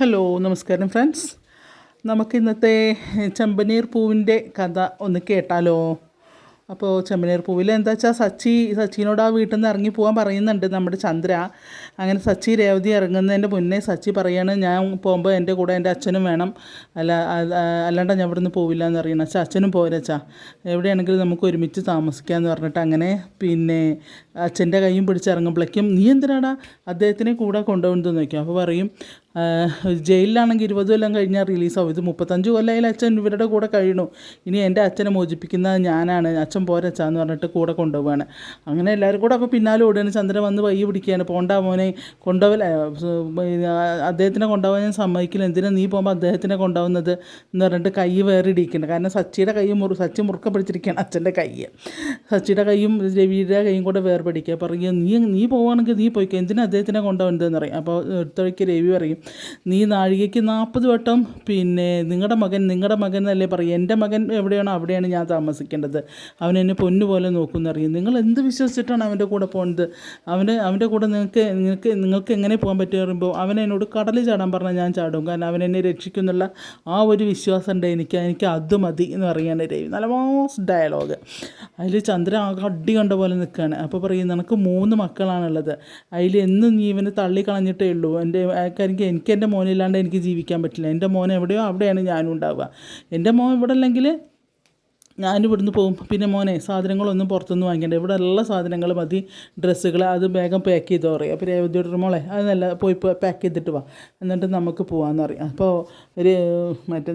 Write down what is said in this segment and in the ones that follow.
Hello നമസ്കാരം friends. നമുക്കിന്നത്തെ ചെമ്പനീർ പൂവിൻ്റെ കഥ ഒന്ന് കേട്ടാലോ? അപ്പോൾ ചെമ്പനീർ പൂവിൽ എന്താ വെച്ചാൽ സച്ചിനോട് ആ വീട്ടിൽ നിന്ന് ഇറങ്ങി പോകാൻ പറയുന്നുണ്ട് നമ്മുടെ ചന്ദ്ര. അങ്ങനെ സച്ചി രേവതി ഇറങ്ങുന്നതിൻ്റെ മുന്നേ സച്ചി പറയാണ്, ഞാൻ പോകുമ്പോൾ എൻ്റെ കൂടെ എൻ്റെ അച്ഛനും വേണം, അല്ലാണ്ട് ഞാൻ ഇവിടുന്ന് പോവില്ല എന്ന് അറിയണം. അച്ഛനും പോരച്ചാ, എവിടെയാണെങ്കിലും നമുക്ക് ഒരുമിച്ച് താമസിക്കാമെന്ന് പറഞ്ഞിട്ട് അങ്ങനെ പിന്നെ അച്ഛൻ്റെ കൈയും പിടിച്ചിറങ്ങുമ്പോഴേക്കും നീ എന്തിനാടാ അദ്ദേഹത്തിനെ കൂടെ കൊണ്ടുപോകുന്നതെന്ന് നോക്കിയാൽ അപ്പോൾ പറയും, ജയിലിലാണെങ്കിൽ 20 കൊല്ലം കഴിഞ്ഞാൽ റിലീസാവും, ഇത് 35 കൊല്ലമായാലും അച്ഛൻ ഇവരുടെ കൂടെ കഴിയണു, ഇനി എൻ്റെ അച്ഛനെ മോചിപ്പിക്കുന്നത് ഞാനാണ്, അച്ഛൻ പോരച്ചാന്ന് പറഞ്ഞിട്ട് കൂടെ കൊണ്ടുപോവാണ്. അങ്ങനെ എല്ലാവരും കൂടെ അപ്പോൾ പിന്നാലെ ഓടുകയാണ്. ചന്ദ്രൻ വന്ന് വയ്യ പിടിക്കുകയാണ്, പോണ്ട മോനെ കൊണ്ടുപോകല, അദ്ദേഹത്തിനെ കൊണ്ടുപോകാൻ ഞാൻ സമ്മതിക്കില്ല, എന്തിനാ നീ പോകുമ്പോൾ അദ്ദേഹത്തിനെ കൊണ്ടുപോകുന്നത് എന്ന് പറഞ്ഞിട്ട് കൈ വേറിടിക്കുന്നുണ്ട്. കാരണം സച്ചിയുടെ കൈ സച്ചി മുറുക്ക പിടിച്ചിരിക്കുകയാണ് അച്ഛൻ്റെ കൈ. സച്ചിയുടെ കൈയും രവിയുടെ കൈയും കൂടെ വേർപിടിക്കുക. പറയുക, നീ പോവുകയാണെങ്കിൽ നീ പോയിക്കോ, എന്തിനാ അദ്ദേഹത്തിനെ കൊണ്ടുപോകുന്നതെന്ന് പറയും. അപ്പോൾ അടുത്തൊഴിക്ക് രവി പറയും, നീ നാഴികയ്ക്ക് 40 വട്ടം പിന്നെ നിങ്ങളുടെ മകൻ എന്നല്ലേ പറയും, എൻ്റെ മകൻ എവിടെയാണോ അവിടെയാണ് ഞാൻ താമസിക്കേണ്ടത്, അവൻ എന്നെ പൊന്നു പോലെ നോക്കുമെന്നറിയും. നിങ്ങൾ എന്ത് വിശ്വസിച്ചിട്ടാണ് അവൻ്റെ കൂടെ പോകുന്നത്? അവൻ്റെ കൂടെ നിങ്ങൾക്ക് എങ്ങനെ പോകാൻ പറ്റുക പറയുമ്പോൾ, അവൻ എന്നോട് കടലിൽ ചാടാൻ പറഞ്ഞാൽ ഞാൻ ചാടും, കാരണം അവൻ എന്നെ രക്ഷിക്കുന്നുള്ള ആ ഒരു വിശ്വാസം ഉണ്ട് എനിക്ക് അത് മതി എന്ന് പറയാണ് രവി. നല്ല മോസ്റ്റ് ഡയലോഗ്. അതിൽ ചന്ദ്രൻ ആകെ അടി കണ്ട പോലെ നിൽക്കുകയാണ്. അപ്പോൾ പറയും, നിനക്ക് 3 മക്കളാണുള്ളത്, അതിൽ എന്നും നീ ഇവനെ തള്ളിക്കളഞ്ഞിട്ടേ ഉള്ളൂ, എനിക്ക് എൻ്റെ മോനില്ലാണ്ട് എനിക്ക് ജീവിക്കാൻ പറ്റില്ല, എൻ്റെ മോൻ എവിടെയോ അവിടെയാണ് ഞാനും ഉണ്ടാവുക, എൻ്റെ മോൻ ഇവിടെ അല്ലെങ്കിൽ ഞാനിവിടുന്ന് പോകും, പിന്നെ മോനെ സാധനങ്ങളൊന്നും പുറത്തുനിന്ന് വാങ്ങിക്കേണ്ട, ഇവിടെ ഉള്ള സാധനങ്ങൾ മതി, ഡ്രസ്സുകൾ അത് വേഗം പാക്ക് ചെയ്തോ പറയും. അപ്പോൾ രേവതിയോട് മോളെ അത് നല്ല പോയി പാക്ക് ചെയ്തിട്ട് വാ, എന്നിട്ട് നമുക്ക് പോകാമെന്ന് പറയും. അപ്പോൾ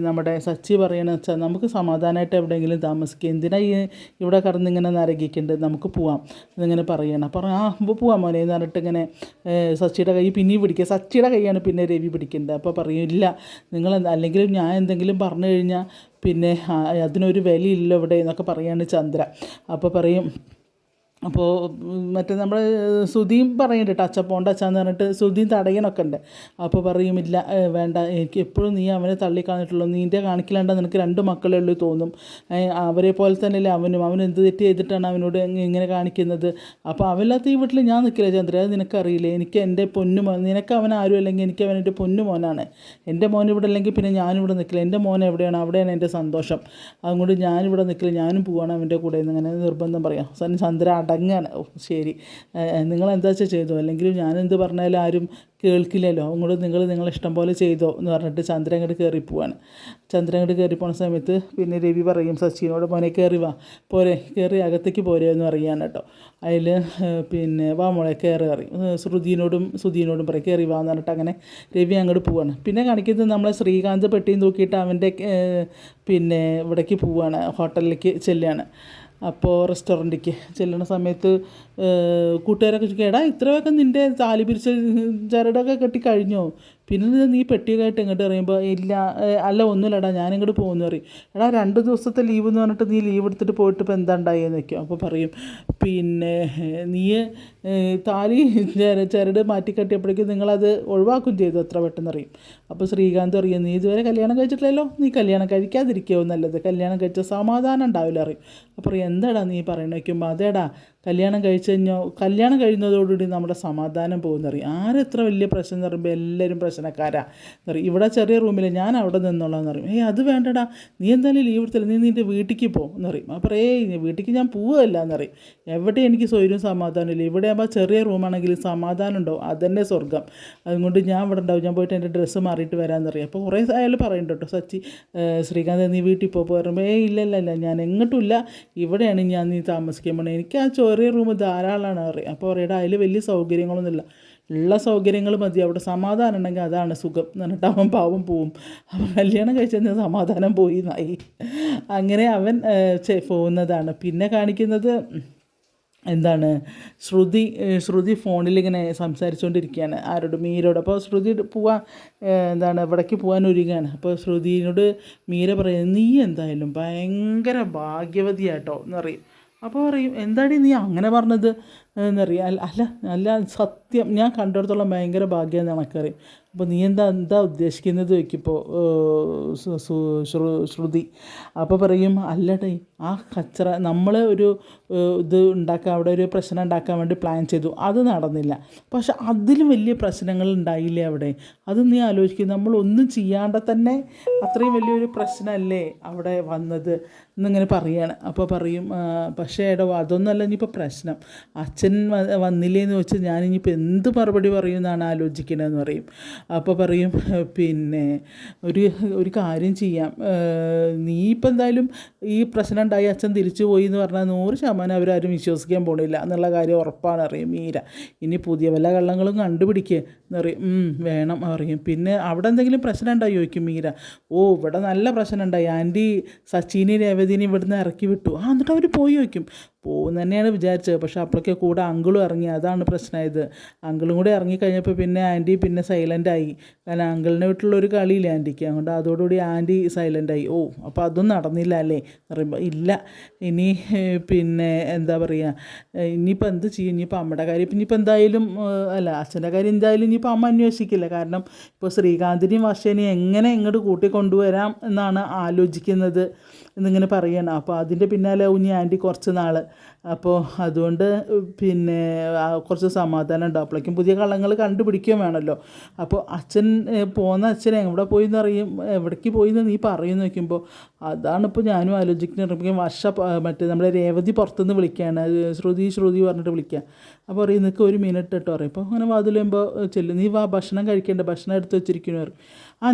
നമ്മുടെ സച്ചി പറയണമെന്ന് വെച്ചാൽ, നമുക്ക് സമാധാനമായിട്ട് എവിടെയെങ്കിലും താമസിക്കുക, എന്തിനാ ഇവിടെ കടന്നിങ്ങനെ നരകിക്കേണ്ടത്, നമുക്ക് പോവാം എന്നിങ്ങനെ പറയണം. പോവാം മോനെ എന്ന് പറഞ്ഞിട്ട് ഇങ്ങനെ സച്ചിയുടെ കൈ പിന്നെയും പിടിക്കുക. സച്ചിയുടെ കൈയാണ് പിന്നെ രവി പിടിക്കേണ്ടത്. അപ്പോൾ പറയും, ഇല്ല നിങ്ങൾ അല്ലെങ്കിൽ ഞാൻ എന്തെങ്കിലും പറഞ്ഞു കഴിഞ്ഞാൽ പിന്നെ അതിനൊരു വിലയില്ല ഇവിടെ എന്നൊക്കെ പറയാണ് ചന്ദ്ര. അപ്പോൾ പറയും, അപ്പോൾ നമ്മൾ സുധിയും പറയുന്നുണ്ട് കേട്ടോ, അച്ഛ പോണ്ട അച്ഛാന്ന് പറഞ്ഞിട്ട് സുധിയും തടയണമൊക്കെ ഉണ്ട്. അപ്പോൾ പറയുമില്ല, വേണ്ട, എനിക്ക് എപ്പോഴും നീ അവനെ തള്ളിക്കളഞ്ഞിട്ടുള്ളൂ, നീൻ്റെ കാണിക്കലാണ്ട നിനക്ക് 2 മക്കളേ ഉള്ളൂ തോന്നും, അവരെ പോലെ തന്നെയല്ലേ അവൻ എന്ത് തെറ്റ് ചെയ്തിട്ടാണ് അവനോട് ഇങ്ങനെ കാണിക്കുന്നത്, അപ്പോൾ അവനില്ലാത്ത ഈ വീട്ടിൽ ഞാൻ നിൽക്കില്ല ചന്ദ്ര, അത് നിനക്കറിയില്ലേ, എനിക്ക് എൻ്റെ പൊന്നുമോൻ, നിനക്ക് അവൻ ആരും അല്ലെങ്കിൽ എനിക്ക് അവൻ എൻ്റെ പൊന്നുമോനാണ്, എൻ്റെ മോൻ ഇവിടെ അല്ലെങ്കിൽ പിന്നെ ഞാനിവിടെ നിൽക്കില്ല, എൻ്റെ മോൻ എവിടെയാണ് അവിടെയാണ് എൻ്റെ സന്തോഷം, അതുകൊണ്ട് ഞാനിവിടെ നിൽക്കില്ല, ഞാനും പോവാണ് അവൻ്റെ കൂടെ എന്നിങ്ങനെ നിർബന്ധം പറയാം. ചന്ദ്ര അടങ്ങാണ്. ശരി, നിങ്ങളെന്താ വെച്ചാൽ ചെയ്തോ, അല്ലെങ്കിൽ ഞാനെന്ത് പറഞ്ഞാലും ആരും കേൾക്കില്ലല്ലോ, അങ്ങോട്ട് നിങ്ങൾ ഇഷ്ടം പോലെ ചെയ്തോ എന്ന് പറഞ്ഞിട്ട് ചന്ദ്രൻ അങ്ങോട്ട് കയറിപ്പോവാണ്. ചന്ദ്രൻ അങ്ങോട്ട് കയറിപ്പോണ സമയത്ത് പിന്നെ രവി പറയും സച്ചിനോട്, മോനെ കയറി വാ, പോരെ കയറി അകത്തേക്ക് പോരെ എന്ന് പറയാൻ കേട്ടോ. അതിൽ പിന്നെ വാ മോളെ കയറി പറയും. സുധീനോടും പറയും കയറി വാ എന്ന് പറഞ്ഞിട്ട് അങ്ങനെ രവി അങ്ങോട്ട് പോവാണ്. പിന്നെ കാണിക്കുന്നത് നമ്മളെ ശ്രീകാന്ത് പെട്ടിയും തൂക്കിയിട്ട് അവൻ്റെ പിന്നെ ഇവിടേക്ക് പോവാണ്, ഹോട്ടലിലേക്ക് ചെല്ലുകയാണ്. അപ്പോൾ റെസ്റ്റോറൻറ്റിലേക്ക് ചെല്ലുന്ന സമയത്ത് കൂട്ടുകാരൊക്കെ ചോദിക്കുക, ഇത്ര വേഗം നിൻ്റെ താലി പിരിച്ച ചരടൊക്കെ കെട്ടി കഴിഞ്ഞോ, പിന്നെ നീ പെട്ടിയൊക്കെയായിട്ട് ഇങ്ങോട്ട് പറയുമ്പോൾ, ഇല്ല അല്ല ഒന്നുമില്ലടാ ഞാനിങ്ങോട്ട് പോകുമെന്ന് പറയും. 2 ദിവസത്തെ ലീവ് എന്ന് പറഞ്ഞിട്ട് നീ ലീവ് എടുത്തിട്ട് പോയിട്ട് ഇപ്പോൾ എന്താ ഉണ്ടായെന്ന് വയ്ക്കും. അപ്പോൾ പറയും, പിന്നെ നീ താലി ചരട് മാറ്റിക്കെട്ടിയപ്പോഴേക്കും നിങ്ങളത് ഒഴിവാക്കും ചെയ്തു അത്ര പെട്ടെന്ന് അറിയും. അപ്പോൾ ശ്രീകാന്ത് പറയും, നീ ഇതുവരെ കല്യാണം കഴിച്ചിട്ടില്ലല്ലോ, നീ കല്യാണം കഴിക്കാതിരിക്കുമോ നല്ലത്, കല്യാണം കഴിച്ച സമാധാനം ഉണ്ടാവില്ല അറിയും. അപ്പോൾ എന്താടാ നീ പറയണ വയ്ക്കുമ്പോൾ, അതേടാ കല്യാണം കഴിയുന്നതോടുകൂടി നമ്മുടെ സമാധാനം പോകുന്നറിയും. ആരെത്ര വലിയ പ്രശ്നം എന്ന് പറയുമ്പോൾ എല്ലാവരും പ്രശ്നക്കാരാണ് എന്നറിയും. ഇവിടെ ചെറിയ റൂമിൽ ഞാൻ അവിടെ നിന്നോളാന്ന് പറയും. അത് വേണ്ടടാ, നീ എന്തായാലും ലീവ് എടുത്തില്ല, നീ നിൻ്റെ വീട്ടിലേക്ക് പോകും എന്നറിയും. അപ്പോൾ വീട്ടിലേക്ക് ഞാൻ പോവുകയല്ല എന്നറിയും. എവിടെ എനിക്ക് സ്വൈര്യവും സമാധാനമില്ല, ഇവിടെ ആകുമ്പോൾ ചെറിയ റൂമാണെങ്കിൽ സമാധാനം ഉണ്ടാവും, അതന്നെ സ്വർഗ്ഗം, അതുകൊണ്ട് ഞാൻ ഇവിടെ ഉണ്ടാവും, ഞാൻ പോയിട്ട് എൻ്റെ ഡ്രസ്സ് മാറിയിട്ട് വരാമെന്നറിയാം. അപ്പോൾ കുറേ അയാൾ പറയുന്നുണ്ട് കേട്ടോ ശ്രീകാന്ത് നീ വീട്ടിൽ പറയുമ്പോൾ, ഇല്ല ഞാൻ എങ്ങോട്ടും ഇല്ല, ഇവിടെയാണ് നീ താമസിക്കാൻ പോകണം, എനിക്ക് ആ ചെറിയ റൂം ധാരാളമാണ് അറിയാം. അപ്പോൾ പറയടാ അതിൽ വലിയ സൗകര്യങ്ങളൊന്നുമില്ല, ഉള്ള സൗകര്യങ്ങൾ മതി, അവിടെ സമാധാനം ഉണ്ടെങ്കിൽ അതാണ് സുഖം എന്ന് പറഞ്ഞിട്ട് അവൻ പാവം പോവും. അവൻ കല്യാണം കഴിച്ചെന്ന് സമാധാനം പോയി എന്നായി. അങ്ങനെ അവൻ പോകുന്നതാണ്. പിന്നെ കാണിക്കുന്നത് എന്താണ്, ശ്രുതി ഫോണിലിങ്ങനെ സംസാരിച്ചുകൊണ്ടിരിക്കുകയാണ് ആരോടും, മീരയോട്. അപ്പോൾ ശ്രുതി ഇവിടേക്ക് പോകാൻ ഒരുങ്ങുകയാണ്. അപ്പോൾ ശ്രുതിനോട് മീര പറയുന്നത്, നീ എന്തായാലും ഭയങ്കര ഭാഗ്യവതിയാട്ടോ എന്ന് പറയും. അപ്പോൾ പറയും, എന്താടി നീ അങ്ങനെ പറഞ്ഞത്, എന്നറിയാം. അല്ല അല്ല അല്ല, സത്യം ഞാൻ കണ്ടിടത്തോളം ഭയങ്കര ഭാഗ്യമെന്ന് എനിക്കറിയാം. അപ്പോൾ നീ എന്താ ഉദ്ദേശിക്കുന്നത് ചോദിക്കിപ്പോൾ ശ്രുതി. അപ്പോൾ പറയും, അല്ലടേ ആ കച്ചറ നമ്മൾ ഒരു ഇത് ഉണ്ടാക്കാൻ, അവിടെ ഒരു പ്രശ്നം ഉണ്ടാക്കാൻ വേണ്ടി പ്ലാൻ ചെയ്തു, അത് നടന്നില്ല. പക്ഷെ അതിലും വലിയ പ്രശ്നങ്ങൾ ഉണ്ടായില്ലേ അവിടെ? അത് നീ ആലോചിക്കും, നമ്മളൊന്നും ചെയ്യാണ്ട് തന്നെ അത്രയും വലിയൊരു പ്രശ്നമല്ലേ അവിടെ വന്നത് എന്നിങ്ങനെ പറയാണ്. അപ്പോൾ പറയും, പക്ഷേ എടോ അതൊന്നുമല്ല ഇനിയിപ്പോൾ പ്രശ്നം, അച്ഛൻ വന്നില്ലേന്ന് വെച്ചാൽ ഞാനിനിയിപ്പോൾ എന്ത് മറുപടി പറയുമെന്നാണ് ആലോചിക്കണതെന്ന് പറയും. അപ്പോൾ പറയും, പിന്നെ ഒരു കാര്യം ചെയ്യാം, നീ ഇപ്പം എന്തായാലും ഈ പ്രശ്നം ഉണ്ടായി അച്ഛൻ തിരിച്ചു പോയി എന്ന് പറഞ്ഞാൽ 100% അവരാരും വിശ്വസിക്കാൻ പോണില്ല എന്നുള്ള കാര്യം ഉറപ്പാണ് അറിയും മീര. ഇനി പുതിയ വല്ല കള്ളങ്ങളും കണ്ടുപിടിക്കുക എന്നറിയും. വേണം അറിയും. പിന്നെ അവിടെ എന്തെങ്കിലും പ്രശ്നം ഉണ്ടായി ചോദിക്കും മീര. ഇവിടെ നല്ല പ്രശ്നം ഉണ്ടായി, ആൻറ്റി സച്ചിനെയും രേവതിനെയും ഇവിടുന്ന് ഇറക്കി വിട്ടു. എന്നിട്ട് അവർ പോയി ചോദിക്കും. പോകുന്ന തന്നെയാണ് വിചാരിച്ചത്, പക്ഷേ അപ്പോഴൊക്കെ കൂടെ അങ്കിളും ഇറങ്ങി, അതാണ് പ്രശ്നമായത്. അങ്കിളും കൂടെ ഇറങ്ങിക്കഴിഞ്ഞപ്പോൾ പിന്നെ ആൻറ്റി പിന്നെ സൈലൻ്റായി. കാരണം അങ്കിളിനെ വീട്ടിലുള്ളൊരു കളിയില്ല ആൻറ്റിക്ക്, അതുകൊണ്ട് അതോടുകൂടി ആൻറ്റി സൈലൻ്റായി. അപ്പോൾ അതും നടന്നില്ല അല്ലേ എന്ന് പറയുമ്പോൾ, ഇല്ല ഇനി പിന്നെ എന്താ പറയുക, ഇനിയിപ്പോൾ എന്ത് ചെയ്യും, ഇനിയിപ്പോൾ അമ്മയുടെ കാര്യം ഇനിയിപ്പോൾ എന്തായാലും അല്ല അച്ഛൻ്റെ കാര്യം എന്തായാലും ഇനിയിപ്പോൾ അമ്മ അന്വേഷിക്കില്ല. കാരണം ഇപ്പോൾ ശ്രീകാന്തിനെയും വർഷേനെയും എങ്ങനെ ഇങ്ങോട്ട് കൂട്ടിക്കൊണ്ടുവരാം എന്നാണ് ആലോചിക്കുന്നത് എന്നിങ്ങനെ പറയണം. അപ്പോൾ അതിൻ്റെ പിന്നാലെ ഊന്നി ആൻറ്റി കുറച്ച് നാൾ. അപ്പോൾ അതുകൊണ്ട് പിന്നെ കുറച്ച് സമാധാനം ഉണ്ടാവും. അപ്പോഴേക്കും പുതിയ കള്ളങ്ങൾ കണ്ടുപിടിക്കുകയും വേണമല്ലോ. അപ്പോൾ അച്ഛൻ പോകുന്ന അച്ഛൻ എവിടെ പോയി എന്നറിയും, എവിടേക്ക് പോയി എന്ന് നീ പറയുമെന്ന് നോക്കുമ്പോൾ അതാണിപ്പോൾ ഞാനും ആലോചിക്കുന്നത്. മറ്റേ നമ്മുടെ രേവതി പുറത്തുനിന്ന് വിളിക്കുകയാണ്, ശ്രുതി പറഞ്ഞിട്ട് വിളിക്കുക. അപ്പോൾ പറയും, നിനക്ക് 1 മിനിറ്റ് ഇട്ടോ പറയും. അപ്പോൾ അങ്ങനെ വാതിൽ വരുമ്പോൾ ചെല്ലും, നീ വാ ഭക്ഷണം കഴിക്കേണ്ട, ഭക്ഷണം എടുത്ത് വെച്ചിരിക്കുന്നു പറയും.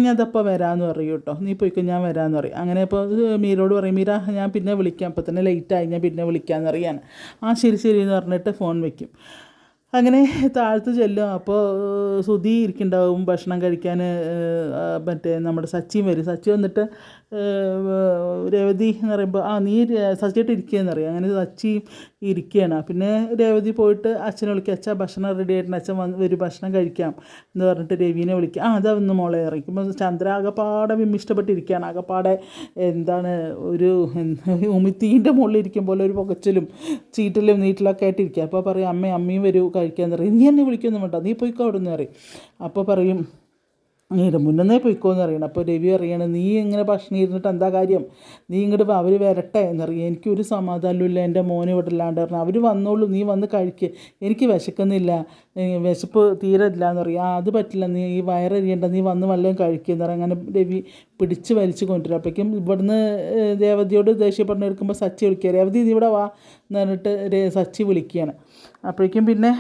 ഞാൻ അതപ്പോൾ വരാമെന്ന് പറയും കേട്ടോ, നീ പോയിക്കോ ഞാൻ വരാമെന്ന് പറയും. അങ്ങനെ ഇപ്പോൾ മീരോട് പറയും, മീര ഞാൻ പിന്നെ വിളിക്കാം, ഇപ്പോൾ തന്നെ ലേറ്റായി, ഞാൻ പിന്നെ വിളിക്കാമെന്ന് അറിയാൻ. ശരി എന്ന് പറഞ്ഞിട്ട് ഫോൺ വയ്ക്കും. അങ്ങനെ താഴത്ത് ചെല്ലും. അപ്പോൾ സുധി ഇരിക്കുന്നുണ്ടാവും ഭക്ഷണം കഴിക്കാൻ. മറ്റേ നമ്മുടെ സച്ചിൻ വരും. സച്ചി വന്നിട്ട് രേവതി എന്ന് പറയുമ്പോൾ നീ സച്ചിയായിട്ട് ഇരിക്കുകയെന്ന് പറയും. അങ്ങനെ സച്ചി ഇരിക്കുകയാണ്. പിന്നെ രേവതി പോയിട്ട് അച്ഛനെ വിളിക്കുക, അച്ഛാ ഭക്ഷണം റെഡി ആയിട്ടുണ്ട്, അച്ഛൻ വരും ഭക്ഷണം കഴിക്കാം എന്ന് പറഞ്ഞിട്ട് രവീനെ വിളിക്കുക. അതാ ഒന്ന് മോളെ ഇറക്കുമ്പോൾ ചന്ദ്ര ആകെപ്പാടെ വിമിഷ്ടപ്പെട്ടിരിക്കുകയാണ്. ആകെപ്പാടെ എന്താണ് ഒരു ഉമിത്തീൻ്റെ മുകളിൽ ഇരിക്കും പോലെ ഒരു പുകച്ചിലും ചീറ്റലും നീറ്റിലൊക്കെ ആയിട്ടിരിക്കുക. അപ്പോൾ പറയും, അമ്മയും വരൂ കഴിക്കാമെന്ന് പറയും. നീ എന്നെ വിളിക്കൊന്നും വേണ്ട, നീ പോയിക്കോ അവിടെ നിന്ന് പറയും. അപ്പോൾ പറയും, മുന്നേ പോയിക്കോന്ന് അറിയണം. അപ്പോൾ രവി അറിയണം, നീ ഇങ്ങനെ ഭക്ഷണം ഇരുന്നിട്ട് എന്താ കാര്യം, നീ ഇങ്ങോട്ട് അവർ വരട്ടെ എന്നറിയാം, എനിക്കൊരു സമാധാനമില്ല, എൻ്റെ മോനെ ഇവിടെ ഇല്ലാണ്ട് പറഞ്ഞു. അവർ വന്നോളൂ, നീ വന്ന് കഴിക്കുക, എനിക്ക് വിശക്കുന്നില്ല, വിശപ്പ് തീരെ ഇല്ല എന്നറിയാം. അത് പറ്റില്ല, നീ ഈ വയറരിയണ്ട, നീ വന്ന് വല്ലതും കഴിക്കുമെന്ന് പറയാം. അങ്ങനെ രവി പിടിച്ച് വലിച്ച് കൊണ്ടുവരും. അപ്പോഴേക്കും ഇവിടുന്ന് രേവതിയോട് ദേഷ്യപ്പെട്ട് എടുക്കുമ്പോൾ സച്ചി വിളിക്കുക, രേവതി നീ ഇവിടെ വാ എന്ന് പറഞ്ഞിട്ട് സച്ചി വിളിക്കുകയാണ്. അപ്പോഴേക്കും പിന്നെ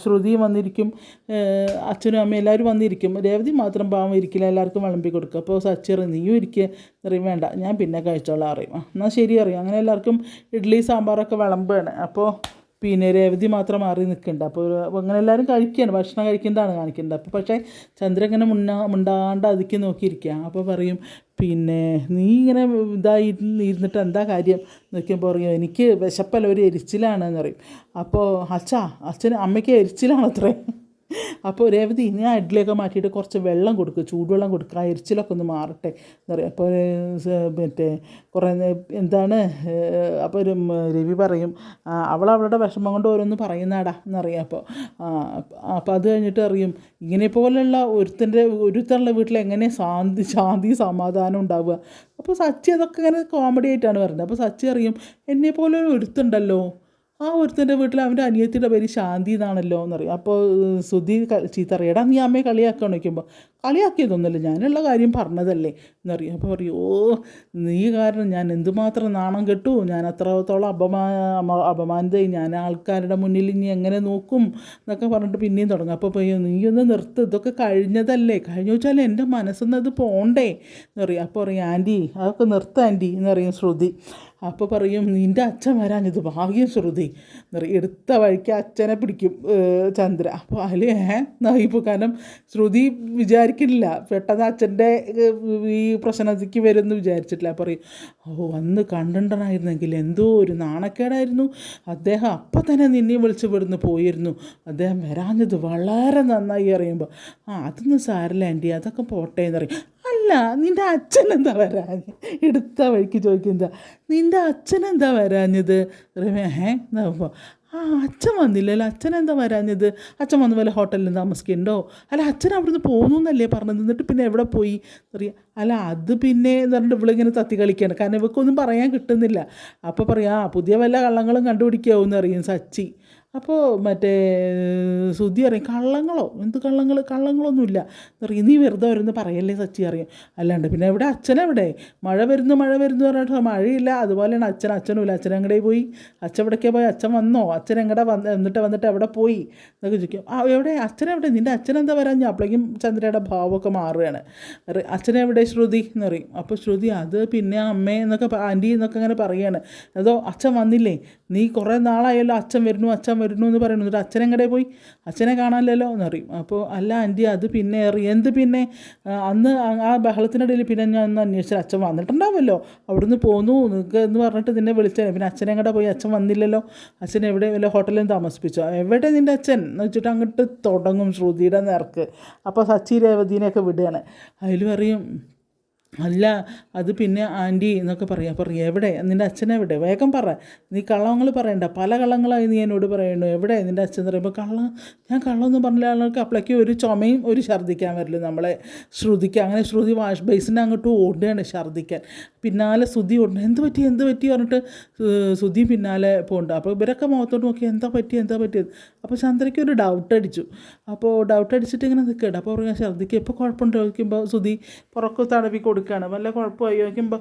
ശ്രുതി വന്നിരിക്കും, അച്ഛനും അമ്മയും എല്ലാവരും വന്നിരിക്കും. രേവതി മാത്രം പാവം ഇരിക്കില്ല, എല്ലാവർക്കും വിളമ്പി കൊടുക്കുക. അപ്പോൾ സച്ചി നീയും ഇരിക്കുക അറിയും. വേണ്ട ഞാൻ പിന്നെ കഴിച്ചോളാം അറിയും. എന്നാൽ ശരി അറിയും. അങ്ങനെ എല്ലാവർക്കും ഇഡ്ഡലി സാമ്പാറൊക്കെ വിളമ്പുകയാണ്. അപ്പോൾ പിന്നെ രേവതി മാത്രം മാറി നിൽക്കുന്നുണ്ട്. അപ്പോൾ അങ്ങനെ എല്ലാവരും കഴിക്കുകയാണ്, ഭക്ഷണം കഴിക്കുന്നതാണ് കാണിക്കുന്നത്. അപ്പോൾ പക്ഷേ ചന്ദ്ര ഇങ്ങനെ മുണ്ടാണ്ട് അതിക്ക് നോക്കിയിരിക്കുക. അപ്പോൾ പറയും, പിന്നെ നീ ഇങ്ങനെ ഇരുന്നിട്ട് എന്താ കാര്യം നോക്കിയപ്പോൾ പറയും, എനിക്ക് വിശപ്പല്ല, ഒരു എരിച്ചിലാണെന്ന് പറയും. അപ്പോൾ അമ്മയ്ക്ക് എരിച്ചിലാണത്രേ. അപ്പോൾ രേവതി ഞാൻ ഇഡ്ഡലിയൊക്കെ മാറ്റിയിട്ട് കുറച്ച് വെള്ളം കൊടുക്കുക, ചൂടുവെള്ളം കൊടുക്കുക, ആ എരിച്ചിലൊക്കെ ഒന്ന് മാറട്ടെ എന്നറിയാം. അപ്പോൾ മറ്റേ കുറേ എന്താണ് അപ്പോൾ രവി പറയും, അവളുടെ വിഷമം കൊണ്ട് ഓരോന്ന് പറയുന്നാടാ എന്നറിയാം. അപ്പോൾ അത് കഴിഞ്ഞിട്ട് അറിയും, ഇങ്ങനെ പോലെയുള്ള ഒരുത്തരുടെ വീട്ടിൽ എങ്ങനെ ശാന്തി സമാധാനം ഉണ്ടാവുക. അപ്പോൾ സച്ചി അതൊക്കെ ഇങ്ങനെ കോമഡി ആയിട്ടാണ് പറയുന്നത്. അപ്പോൾ സച്ചി അറിയും, എന്നെപ്പോലെ ഒരുത്തുണ്ടല്ലോ, ഒരുത്തൻ്റെ വീട്ടിൽ അവൻ്റെ അനിയത്തിയുടെ പേര് ശാന്തി എന്നാണല്ലോ എന്നറിയാം. അപ്പോൾ സുധി ചീത്ത അറിയാടാ, നീ അമ്മയെ കളിയാക്കാൻ നോക്കുമ്പോൾ, കളിയാക്കിയതൊന്നുമില്ല, ഞാനുള്ള കാര്യം പറഞ്ഞതല്ലേ എന്നറിയാം. അപ്പോൾ പറയും, നീ കാരണം ഞാൻ എന്തുമാത്രം നാണം കെട്ടു, ഞാൻ അത്രത്തോളം അപമാനിതയായി, ഞാൻ ആൾക്കാരുടെ മുന്നിൽ ഇനി എങ്ങനെ നോക്കും എന്നൊക്കെ പറഞ്ഞിട്ട് പിന്നെയും തുടങ്ങും. അപ്പോൾ നീയൊന്ന് നിർത്ത്, ഇതൊക്കെ കഴിഞ്ഞതല്ലേ, കഴിഞ്ഞു വെച്ചാൽ എൻ്റെ മനസ്സെന്നത് പോണ്ടേ എന്നറിയാം. അപ്പോൾ പറയും, ആൻറ്റി അതൊക്കെ നിർത്ത ആൻറ്റി എന്നറിയും ശ്രുതി. അപ്പോൾ പറയും, നിൻ്റെ അച്ഛൻ വരാനിത് ഭാഗ്യം ശ്രുതി എന്നറിയും. എടുത്ത വഴിക്ക് അച്ഛനെ പിടിക്കും ചന്ദ്ര. അപ്പോൾ നായിപ്പോൾ കാരണം ശ്രുതി വിചാരിക്കില്ല പെട്ടെന്ന് അച്ഛൻ്റെ ഈ പ്രശ്നത്തിക്ക് വരുമെന്ന് വിചാരിച്ചിട്ടില്ല. പറയും, വന്ന് കണ്ടിട്ടുണ്ടായിരുന്നെങ്കിൽ എന്തോ ഒരു നാണക്കേടായിരുന്നു, അദ്ദേഹം അപ്പം തന്നെ നിന്നെ വിളിച്ച് വിടുന്ന് പോയിരുന്നു, അദ്ദേഹം വരാഞ്ഞത് വളരെ നന്നായി അറിയുമ്പോൾ, അതൊന്നും സാരില്ല ആൻറ്റി, അതൊക്കെ പോട്ടെ എന്നറിയും. അല്ല നിൻ്റെ അച്ഛൻ എന്താ വരാഞ്ഞ്, എടുത്ത വഴിക്ക് ചോദിക്കുന്നതാ, നിൻ്റെ അച്ഛൻ എന്താ വരാഞ്ഞത്? എന്നാകുമ്പോൾ ആ അച്ഛൻ വന്നില്ലല്ലോ, അച്ഛൻ എന്താ വരാഞ്ഞത്, അച്ഛൻ വന്ന പോലെ ഹോട്ടലിൽ താമസിക്കുന്നുണ്ടോ, അല്ല അച്ഛൻ അവിടുന്ന് പോകുന്നു എന്നല്ലേ പറഞ്ഞത്, എന്നിട്ട് പിന്നെ എവിടെ പോയി അറിയാം. അല്ല അത് പിന്നെ എന്ന് പറഞ്ഞിട്ട് ഇവളിങ്ങനെ തത്തി കളിക്കുകയാണ്, കാരണം ഇവൾക്കൊന്നും പറയാൻ കിട്ടുന്നില്ല. അപ്പോൾ പറയാം പുതിയ വല്ല കള്ളങ്ങളും കണ്ടുപിടിക്കാവൂന്ന് അറിയും സച്ചി. അപ്പോൾ മറ്റേ ശ്രുതി അറിയും കള്ളങ്ങളോ, എന്ത് കള്ളങ്ങൾ, കള്ളങ്ങളൊന്നുമില്ല അറിയും. നീ വെറുതെ വരുന്ന പറയല്ലേ സച്ചി അറിയും. അല്ലാണ്ട് പിന്നെ എവിടെ അച്ഛനെവിടെ, മഴ വരുന്നു പറഞ്ഞിട്ട് മഴയില്ല, അതുപോലെയാണ് അച്ഛനും ഇല്ല. അച്ഛൻ എങ്ങടെ പോയി, അച്ഛൻ എവിടേക്കാ പോയി, അച്ഛൻ വന്നോ, അച്ഛൻ എങ്ങടെ വന്നിട്ട് എവിടെ പോയി എന്നൊക്കെ ചോദിക്കും. എവിടെ അച്ഛനെവിടെ, നിൻ്റെ അച്ഛനെന്താ വരാൻ? അപ്പോഴേക്കും ചന്ദ്രയുടെ ഭാവമൊക്കെ മാറുകയാണ്. അച്ഛനെവിടെ ശ്രുതി എന്ന് പറയും. അപ്പോൾ ശ്രുതി അത് പിന്നെ അമ്മേ എന്നൊക്കെ ആൻറ്റി എന്നൊക്കെ അങ്ങനെ പറയുകയാണ്. അതോ അച്ഛൻ വന്നില്ലേ, നീ കുറേ നാളായല്ലോ അച്ഛൻ വരുന്നു എന്ന് പറയുന്നു, എന്നിട്ട് അച്ഛൻ എങ്ങടെ പോയി, അച്ഛനെ കാണാനില്ലല്ലോ എന്നറിയും. അപ്പോൾ അല്ല ആൻറ്റി അത് പിന്നെ എന്ത് പിന്നെ, അന്ന് ആ ബഹളത്തിനിടയിൽ പിന്നെ ഞാൻ ഒന്ന് അന്വേഷിച്ചാൽ അച്ഛൻ വന്നിട്ടുണ്ടാവുമല്ലോ, അവിടുന്ന് പോന്നു നിങ്ങൾക്ക് എന്ന് പറഞ്ഞിട്ട് നിന്നെ വിളിച്ചേ, പിന്നെ അച്ഛൻ എങ്ങടെ പോയി, അച്ഛൻ വന്നില്ലല്ലോ, അച്ഛൻ എവിടെ വല്ല ഹോട്ടലിൽ താമസിപ്പിച്ചോ, എവിടെ നിൻ്റെ അച്ഛൻ എന്ന് വെച്ചിട്ട് അങ്ങോട്ട് തുടങ്ങും ശ്രുതിയുടെ നേർക്ക്. അപ്പോൾ സച്ചി രേവതിനെയൊക്കെ വിടുകയാണ്. അതിൽ പറയും അല്ല അത് പിന്നെ ആൻറ്റി എന്നൊക്കെ പറയാം. എവിടെ നിൻ്റെ അച്ഛനെവിടെ, വേഗം പറ, നീ കള്ളങ്ങൾ പറയണ്ട, പല കള്ളങ്ങളായി നീ എന്നോട് പറയണു, എവിടെ നിൻ്റെ അച്ഛൻ എന്ന് പറയുമ്പോൾ ഞാൻ കള്ളമൊന്നും പറഞ്ഞില്ല. ആൾക്ക് അപ്പോഴേക്ക് ഒരു ചുമയും ഒരു ഛർദ്ദിക്കാൻ വരില്ല നമ്മളെ ശ്രുതിക്ക്. അങ്ങനെ ശ്രുതി വാഷ് ബേസിൻ്റെ അങ്ങോട്ട് ഓടുകയാണ് ഛർദ്ദിക്കാൻ. പിന്നാലെ ശ്രുതി ഓടണം, എന്ത് പറ്റി പറഞ്ഞിട്ട് ശ്രുതി പിന്നാലെ പോകുന്നുണ്ട്. അപ്പോൾ ഇവരൊക്കെ മുഖത്തോട്ട് നോക്കി എന്താ പറ്റിയത്. അപ്പോൾ ചന്ദ്രയ്ക്ക് ഒരു ഡൗട്ട് അടിച്ചു. അപ്പോൾ ഡൗട്ട് അടിച്ചിട്ട് ഇങ്ങനെ നിൽക്കുകയാണ്. അപ്പോൾ പറയാം ഛർദ്ദിക്ക് ഇപ്പോൾ കുഴപ്പമുണ്ടോ ചോദിക്കുമ്പോൾ ശ്രുതി പുറക്ക് തടവി കൊടുക്കുകയാണ്. വല്ല കുഴപ്പമായി ചോദിക്കുമ്പോൾ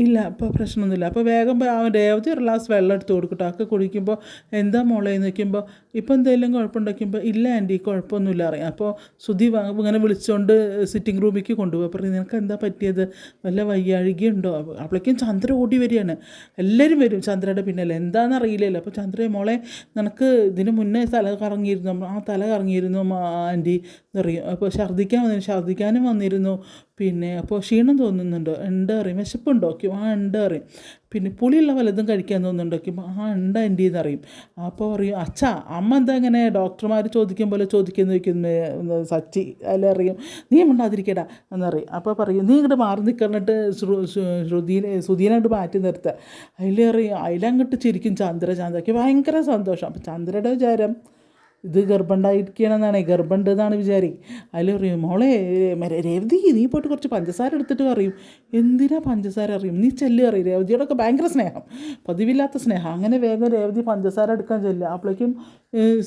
ഇല്ല ഇപ്പോൾ പ്രശ്നമൊന്നുമില്ല. അപ്പോൾ വേഗം അവൻ രേവതി ഒരു ഗ്ലാസ് വെള്ളം എടുത്ത് കൊടുക്കട്ടോ, ഒക്കെ കുടിക്കുമ്പോൾ എന്താ മോളെ എന്ന് വയ്ക്കുമ്പോൾ ഇപ്പോൾ എന്തെങ്കിലും കുഴപ്പമുണ്ടാക്കുമ്പോൾ ഇല്ല ആൻറ്റി കുഴപ്പമൊന്നുമില്ല അറിയാം. അപ്പോൾ ശ്രുതി ഇങ്ങനെ വിളിച്ചുകൊണ്ട് സിറ്റിംഗ് റൂമിലേക്ക് കൊണ്ടുപോയി. പറയും നിനക്ക് എന്താ പറ്റിയത്, വല്ല വയ്യാഴികയുണ്ടോ. അപ്പോഴേക്കും ചന്ദ്ര ഓടി വരികയാണ്. എല്ലാവരും വരും ചന്ദ്രയുടെ പിന്നല്ലേ, എന്താണെന്ന് അറിയില്ലല്ലോ. അപ്പോൾ ചന്ദ്ര മോളെ നിനക്ക് ഇതിന് മുന്നേ തല കറങ്ങിയിരുന്നു ആൻറ്റി എന്നറിയും. അപ്പോൾ ഛർദ്ദിക്കാനും വന്നിരുന്നു, പിന്നെ അപ്പോൾ ക്ഷീണം തോന്നുന്നുണ്ടോ, ഉണ്ട് അറിയും. വിശപ്പുണ്ടോ, ഉണ്ട് അറിയും. പിന്നെ പുളിയുള്ള വല്ലതും കഴിക്കാൻ തോന്നുന്നുണ്ടോ, ഉണ്ട് ആൻറ്റി എന്നറിയും. അപ്പോൾ പറയും അച്ഛാ അമ്മ എന്താ ഇങ്ങനെ ഡോക്ടർമാർ ചോദിക്കും പോലെ ചോദിക്കുന്നു സച്ചി. അതിലറിയും നീ ഉണ്ടാതിരിക്കടാ എന്നറിയും. അപ്പോൾ പറയും നീ ഇങ്ങോട്ട് മാറി നിൽക്കണിട്ട് ശ്രുതിനെ അങ്ങോട്ട് മാറ്റി നിർത്തുക. അതിലങ്ങോട്ട് ചിരിക്കും ചന്ദ്രയ്ക്ക് ഭയങ്കര സന്തോഷം. അപ്പോൾ ചന്ദ്രയുടെ വിചാരം ഇത് ഗർഭമുണ്ടായിരിക്കണമെന്നാണ്, ഗർഭമുണ്ട് എന്നാണ് വിചാരിക്കും. അതിൽ പറയും മോളെ രേവതി നീ പോയിട്ട് കുറച്ച് പഞ്ചസാര എടുത്തിട്ട് പറയും. എന്തിനാ പഞ്ചസാര അറിയും, നീ ചെല്ല് അറിയും. രേവതിയോടൊക്കെ ഭയങ്കര സ്നേഹം, പതിവില്ലാത്ത സ്നേഹം. അങ്ങനെ വേഗം രേവതി പഞ്ചസാര എടുക്കാൻ ചെല്ലുക. അപ്പോഴേക്കും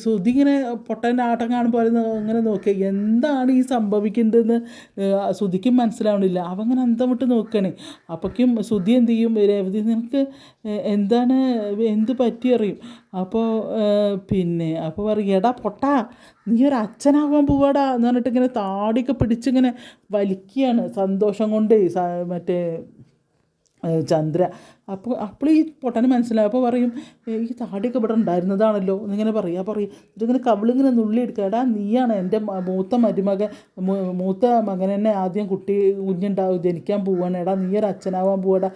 ശ്രുതി ഇങ്ങനെ പൊട്ടൻ്റെ ആട്ടം കാണുമ്പോൾ ഇങ്ങനെ നോക്കുക എന്താണ് ഈ സംഭവിക്കേണ്ടതെന്ന് ശ്രുതിക്കും മനസ്സിലാവണില്ല. അവങ്ങനെ അന്തം വിട്ട് നോക്കുകയാണ്. അപ്പോഴേക്കും ശ്രുതി എന്ത് ചെയ്യും, രേവതി നിനക്ക് എന്ത് പറ്റി അറിയും. അപ്പോൾ അപ്പോൾ പറയും എടാ പൊട്ടാ നീ ഒരു അച്ഛനാവാൻ പോവാടാ എന്ന് പറഞ്ഞിട്ട് ഇങ്ങനെ താടിയൊക്കെ പിടിച്ചിങ്ങനെ വലിക്കുകയാണ് സന്തോഷം കൊണ്ട് മറ്റേ ചന്ദ്ര. അപ്പോൾ ഈ പൊട്ടന് മനസ്സിലാവും. അപ്പോൾ പറയും ഈ താടിയൊക്കെ ഇവിടെ ഉണ്ടായിരുന്നതാണല്ലോ എന്നിങ്ങനെ ഇതിങ്ങനെ കവിളിങ്ങനെ നുള്ളിയെടുക്കുക. എടാ നീയാണ് എൻ്റെ മൂത്ത മകൻ തന്നെ ആദ്യം ജനിക്കാൻ പോവാണ്. എടാ നീ ഒരു അച്ഛനാവാൻ പോവാടാ.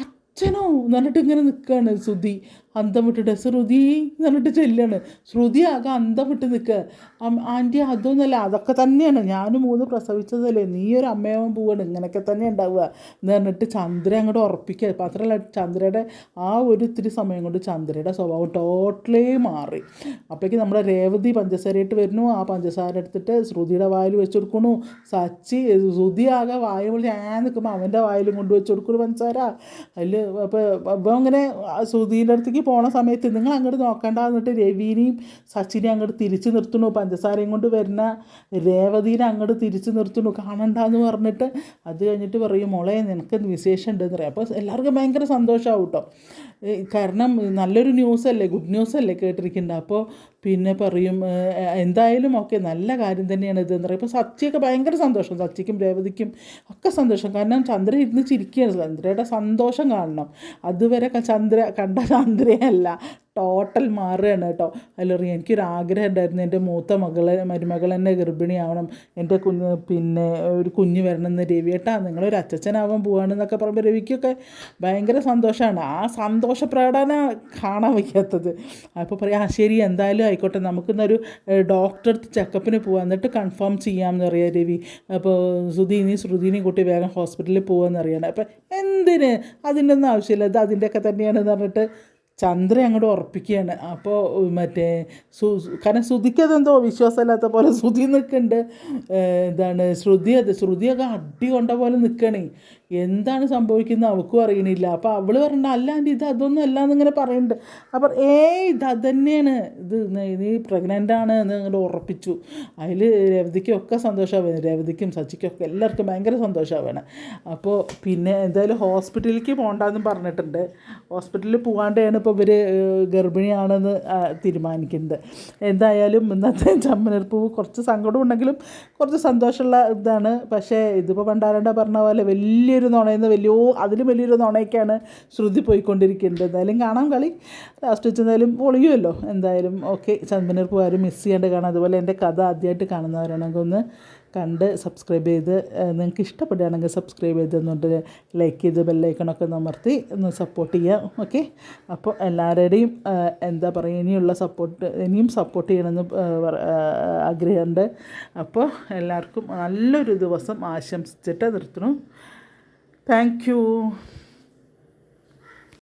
അച്ഛനോ എന്ന് പറഞ്ഞിട്ട് ഇങ്ങനെ നിൽക്കുകയാണ് ശ്രുതി അന്തം വിട്ടിട്ട്. ശ്രുതി എന്ന് പറഞ്ഞിട്ട് ചെല്ലാണ്. ശ്രുതി ആകെ അന്തം വിട്ട് നിൽക്കുക. ആൻറ്റി അതൊന്നുമല്ല, അതൊക്കെ തന്നെയാണ്, ഞാൻ 3 പ്രസവിച്ചതല്ലേ, നീ ഒരു അമ്മയാവാൻ പോവാണ്, ഇങ്ങനെയൊക്കെ തന്നെ ഉണ്ടാവുക എന്ന് പറഞ്ഞിട്ട് ചന്ദ്ര അങ്ങോട്ട് ഉറപ്പിക്കുക. മാത്രമല്ല ചന്ദ്രയുടെ ആ ഒരു ഇത്തിരി സമയം കൊണ്ട് ചന്ദ്രയുടെ സ്വഭാവം ടോട്ടലി മാറി. അപ്പോഴേക്ക് നമ്മുടെ രേവതി പഞ്ചസാരയിട്ട് വരുന്നു. ആ പഞ്ചസാര എടുത്തിട്ട് ശ്രുതിയുടെ വായിൽ വെച്ച് കൊടുക്കണു. ശ്രുതി ആകെ വായ വിളിച്ച് നിൽക്കുമ്പോൾ അവൻ്റെ വായിലും കൊണ്ട് വെച്ച് കൊടുക്കണു പഞ്ചസാര. അതിൽ അപ്പോൾ അങ്ങനെ ശ്രുതിയുടെ അടുത്തേക്ക് പോണ സമയത്ത് നിങ്ങൾ അങ്ങോട്ട് നോക്കണ്ട എന്നിട്ട് രവിനെയും സച്ചിനെയും അങ്ങോട്ട് തിരിച്ചു നിർത്തണു. പഞ്ചസാരയും കൊണ്ട് വരുന്ന രേവതിനെ അങ്ങോട്ട് തിരിച്ചു നിർത്തണു കാണണ്ടെന്ന് പറഞ്ഞിട്ട്. അത് കഴിഞ്ഞിട്ട് പറയും മോളെ നിനക്ക് വിശേഷം ഉണ്ടെന്ന് പറയും. അപ്പോൾ എല്ലാവർക്കും ഭയങ്കര സന്തോഷമാവും കേട്ടോ. കാരണം നല്ലൊരു ന്യൂസല്ലേ, ഗുഡ് ന്യൂസല്ലേ കേട്ടിരിക്കുന്നത്. അപ്പോൾ പിന്നെ പറയും എന്തായാലും ഓക്കെ നല്ല കാര്യം തന്നെയാണ് ഇതെന്ന് പറയും. ഇപ്പോൾ സച്ചിയൊക്കെ ഭയങ്കര സന്തോഷം, സച്ചിക്കും രേവതിക്കും ഒക്കെ സന്തോഷം. കാരണം ചന്ദ്ര ഇരുന്ന് ചിരിക്കുകയാണ്. ചന്ദ്രയുടെ സന്തോഷം കാണണം. അതുവരെ കണ്ട ചന്ദ്രയല്ല, ടോട്ടൽ മാറുകയാണ് കേട്ടോ. അതിലറിയാം എനിക്കൊരാഗ്രഹം ഉണ്ടായിരുന്നു എൻ്റെ മൂത്ത മരുമകൾ തന്നെ ഗർഭിണിയാവണം, എൻ്റെ ഒരു കുഞ്ഞ് വരണമെന്ന്. രവിയേട്ടാ നിങ്ങളൊരു അച്ഛനാവാൻ പോവാണെന്നൊക്കെ പറയുമ്പോൾ രവിക്കൊക്കെ ഭയങ്കര സന്തോഷമാണ്. ആ സന്തോഷ പ്രകടനം കാണാൻ വയ്ക്കാത്തത്. അപ്പോൾ പറയാം ശരി എന്തായാലും ആയിക്കോട്ടെ നമുക്കിന്നൊരു ഡോക്ടർ അടുത്ത് ചെക്കപ്പിന് പോകാം എന്നിട്ട് കൺഫേം ചെയ്യാമെന്ന് പറയാം രവി. അപ്പോൾ ശ്രുതിനെയും കൂട്ടി വേഗം ഹോസ്പിറ്റലിൽ പോകാമെന്ന് അറിയണം. അപ്പോൾ എന്തിന്, അതിൻ്റെ ഒന്നും ആവശ്യമില്ല, ഇത് അതിൻ്റെയൊക്കെ തന്നെയാണെന്ന് പറഞ്ഞിട്ട് ചന്ദ്ര അങ്ങോട്ട് ഉറപ്പിക്കുകയാണ്. അപ്പോൾ മറ്റേ കാരണം ശ്രുതിക്ക് അതെന്തോ വിശ്വാസമില്ലാത്ത പോലെ ശ്രുതി നിൽക്കുന്നുണ്ട്. എന്താണ് ശ്രുതിയൊക്കെ അടി കൊണ്ട പോലെ നിൽക്കണേ. എന്താണ് സംഭവിക്കുന്നത് അവൾക്കും അറിയണില്ല. അപ്പോൾ അവൾ പറഞ്ഞ അല്ലാണ്ട് ഇത് അതൊന്നും അല്ല എന്നിങ്ങനെ പറയുന്നുണ്ട്. അപ്പോൾ ഇത് തന്നെയാണ്, നീ പ്രഗ്നൻ്റ് ആണ് എന്ന് അങ്ങോട്ട് ഉറപ്പിച്ചു. അതിൽ രേവതിക്കൊക്കെ സന്തോഷമാവുകയാണ്, രേവതിക്കും സച്ചിക്കൊക്കെ എല്ലാവർക്കും ഭയങ്കര സന്തോഷമാവുകയാണ്. അപ്പോൾ പിന്നെ എന്തായാലും ഹോസ്പിറ്റലിലേക്ക് പോകണ്ടെന്നും പറഞ്ഞിട്ടുണ്ട്. ഹോസ്പിറ്റലിൽ പോകാണ്ടാണ് ഇപ്പോൾ ഇവർ ഗർഭിണിയാണെന്ന് തീരുമാനിക്കുന്നത്. എന്തായാലും ഇന്നത്തെ ചെമ്പനീർപ്പൂവ് കുറച്ച് സങ്കടം ഉണ്ടെങ്കിലും കുറച്ച് സന്തോഷമുള്ള ഇതാണ്. പക്ഷേ ഇതിപ്പോൾ പണ്ടാരണ്ട പറഞ്ഞ പോലെ വലിയൊരു നുണയെന്ന് അതിലും വലിയൊരു നുണയൊക്കെയാണ് ശ്രുതി പോയിക്കൊണ്ടിരിക്കുന്നത്. എന്തായാലും കാണാം കളി. ലാസ്റ്റ് വെച്ച് എന്തായാലും പൊളിയുമല്ലോ. എന്തായാലും ഓക്കെ, ചെമ്പനീർപ്പൂവ് ആരും മിസ് ചെയ്യാണ്ട് കാണാം. അതുപോലെ എൻ്റെ കഥ ആദ്യമായിട്ട് കാണുന്നവരാണെങ്കിൽ ഒന്ന് കണ്ട് സബ്സ്ക്രൈബ് ചെയ്ത്, നിങ്ങൾക്ക് ഇഷ്ടപ്പെടുകയാണെങ്കിൽ സബ്സ്ക്രൈബ് ചെയ്ത് എന്നിട്ട് ലൈക്ക് ചെയ്ത് ബെല്ലൈക്കണൊക്കെ അമർത്തി ഒന്ന് സപ്പോർട്ട് ചെയ്യാം. ഓക്കെ, അപ്പോൾ എല്ലാവരുടെയും എന്താ പറയുക, ഇനിയും സപ്പോർട്ട് ചെയ്യണമെന്ന് ആഗ്രഹമുണ്ട്. അപ്പോൾ എല്ലാവർക്കും നല്ലൊരു ദിവസം ആശംസിച്ചിട്ട് നിർത്തണം. Thank you.